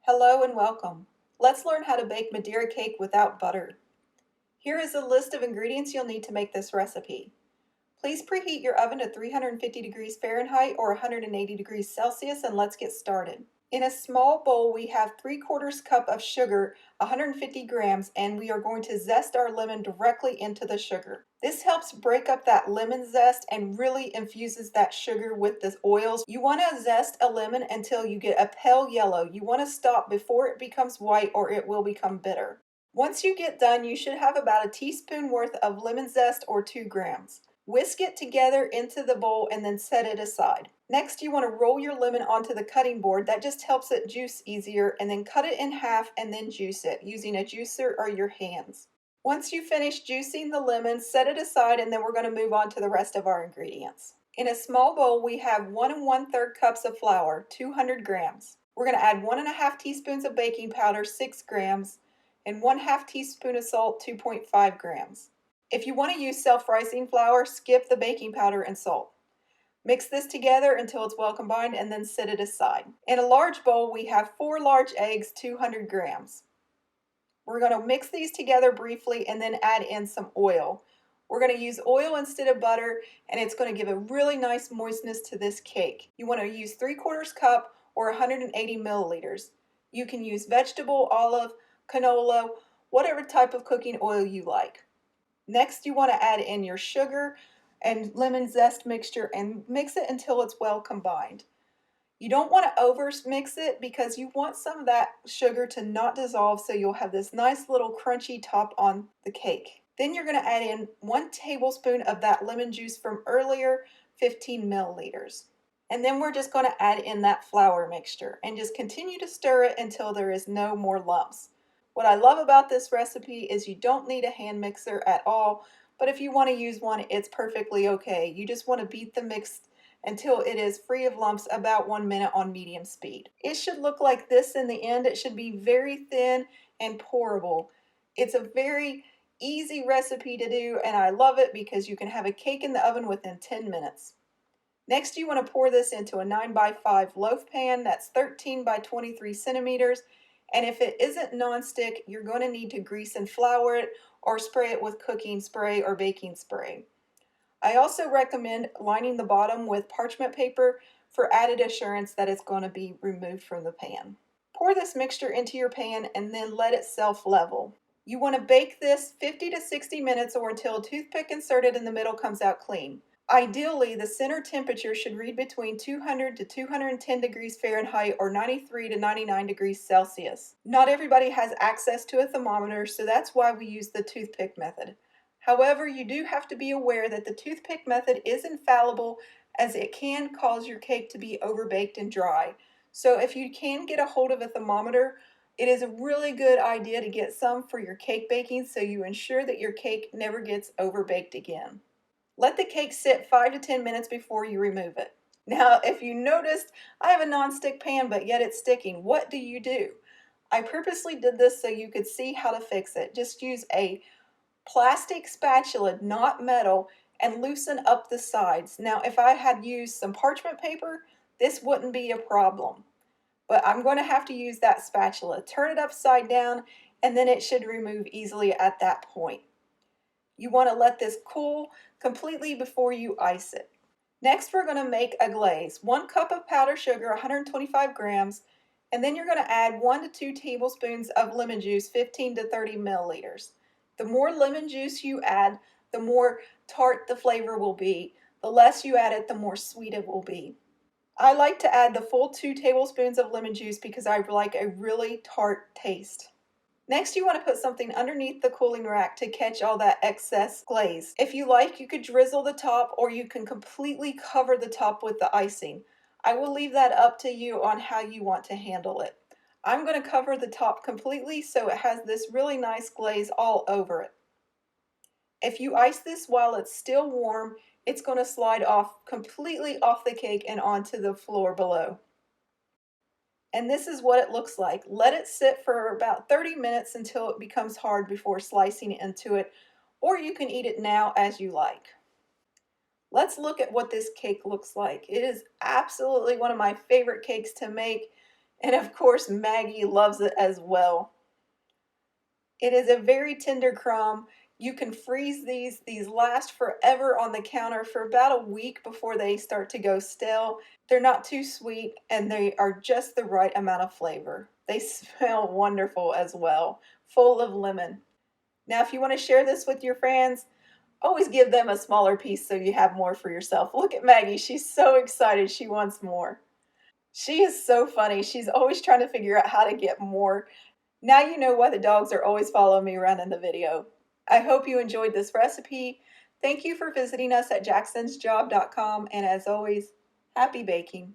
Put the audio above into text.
Hello and welcome. Let's learn how to bake Madeira cake without butter. Here is a list of ingredients you'll need to make this recipe. Please preheat your oven to 350 degrees Fahrenheit or 180 degrees Celsius and let's get started. In a small bowl we have 3/4 cup of sugar, 150 grams, and we are going to zest our lemon directly into the sugar. This helps break up that lemon zest and really infuses that sugar with the oils. You want to zest a lemon until you get a pale yellow. You want to stop before it becomes white or it will become bitter. Once you get done, you should have about a teaspoon worth of lemon zest or 2 grams. Whisk it together into the bowl and then set it aside. Next, you want to roll your lemon onto the cutting board. That just helps it juice easier, and then cut it in half and then juice it using a juicer or your hands. Once you finish juicing the lemon, set it aside, and then we're going to move on to the rest of our ingredients. In a small bowl, we have 1 1/3 cups of flour, 200 grams. We're going to add 1 1/2 teaspoons of baking powder, 6 grams, and 1/2 teaspoon of salt, 2.5 grams. If you want to use self-rising flour, skip the baking powder and salt. Mix this together until it's well combined and then set it aside. In a large bowl, we have 4 large eggs, 200 grams. We're going to mix these together briefly and then add in some oil. We're going to use oil instead of butter, and it's going to give a really nice moistness to this cake. You want to use 3/4 cup or 180 milliliters. You can use vegetable, olive, canola, whatever type of cooking oil you like. Next, you want to add in your sugar and lemon zest mixture and mix it until it's well combined. You don't want to over mix it because you want some of that sugar to not dissolve, so you'll have this nice little crunchy top on the cake. Then you're going to add in 1 tablespoon of that lemon juice from earlier, 15 milliliters. And then we're just going to add in that flour mixture and just continue to stir it until there is no more lumps. What I love about this recipe is you don't need a hand mixer at all, but if you want to use one, it's perfectly okay. You just want to beat the mix until it is free of lumps, about 1 minute on medium speed. It should look like this in the end. It should be very thin and pourable. It's a very easy recipe to do, and I love it because you can have a cake in the oven within 10 minutes. Next, you want to pour this into a 9x5 loaf pan that's 13 by 23 centimeters. And if it isn't non-stick, you're going to need to grease and flour it or spray it with cooking spray or baking spray. I also recommend lining the bottom with parchment paper for added assurance that it's going to be removed from the pan. Pour this mixture into your pan and then let it self-level. You want to bake this 50 to 60 minutes or until a toothpick inserted in the middle comes out clean. Ideally, the center temperature should read between 200 to 210 degrees Fahrenheit or 93 to 99 degrees Celsius. Not everybody has access to a thermometer, so that's why we use the toothpick method. However, you do have to be aware that the toothpick method is infallible, as it can cause your cake to be overbaked and dry. So if you can get a hold of a thermometer, it is a really good idea to get some for your cake baking so you ensure that your cake never gets overbaked again. Let the cake sit 5 to 10 minutes before you remove it. Now, if you noticed, I have a non-stick pan, but yet it's sticking. What do you do? I purposely did this so you could see how to fix it. Just use a plastic spatula, not metal, and loosen up the sides. Now, if I had used some parchment paper, this wouldn't be a problem. But I'm going to have to use that spatula. Turn it upside down, and then it should remove easily at that point. You want to let this cool completely before you ice it. Next, we're going to make a glaze. 1 cup of powdered sugar, 125 grams, and then you're going to add 1 to 2 tablespoons of lemon juice, 15 to 30 milliliters. The more lemon juice you add, the more tart the flavor will be. The less you add it, the more sweet it will be. I like to add the full 2 tablespoons of lemon juice because I like a really tart taste. Next, you want to put something underneath the cooling rack to catch all that excess glaze. If you like, you could drizzle the top, or you can completely cover the top with the icing. I will leave that up to you on how you want to handle it. I'm going to cover the top completely so it has this really nice glaze all over it. If you ice this while it's still warm, it's going to slide off completely off the cake and onto the floor below. And this is what it looks like. Let it sit for about 30 minutes until it becomes hard before slicing into it, or you can eat it now as you like. Let's look at what this cake looks like. It is absolutely one of my favorite cakes to make, And of course, Maggie loves it as well. It is a very tender crumb. You can freeze these. These last forever on the counter for about a week before they start to go stale. They're not too sweet and they are just the right amount of flavor. They smell wonderful as well, full of lemon. Now, if you want to share this with your friends, always give them a smaller piece so you have more for yourself. Look at Maggie. She's so excited. She wants more. She is so funny. She's always trying to figure out how to get more. Now you know why the dogs are always following me around in the video. I hope you enjoyed this recipe. Thank you for visiting us at jacksonsjob.com, and as always, happy baking.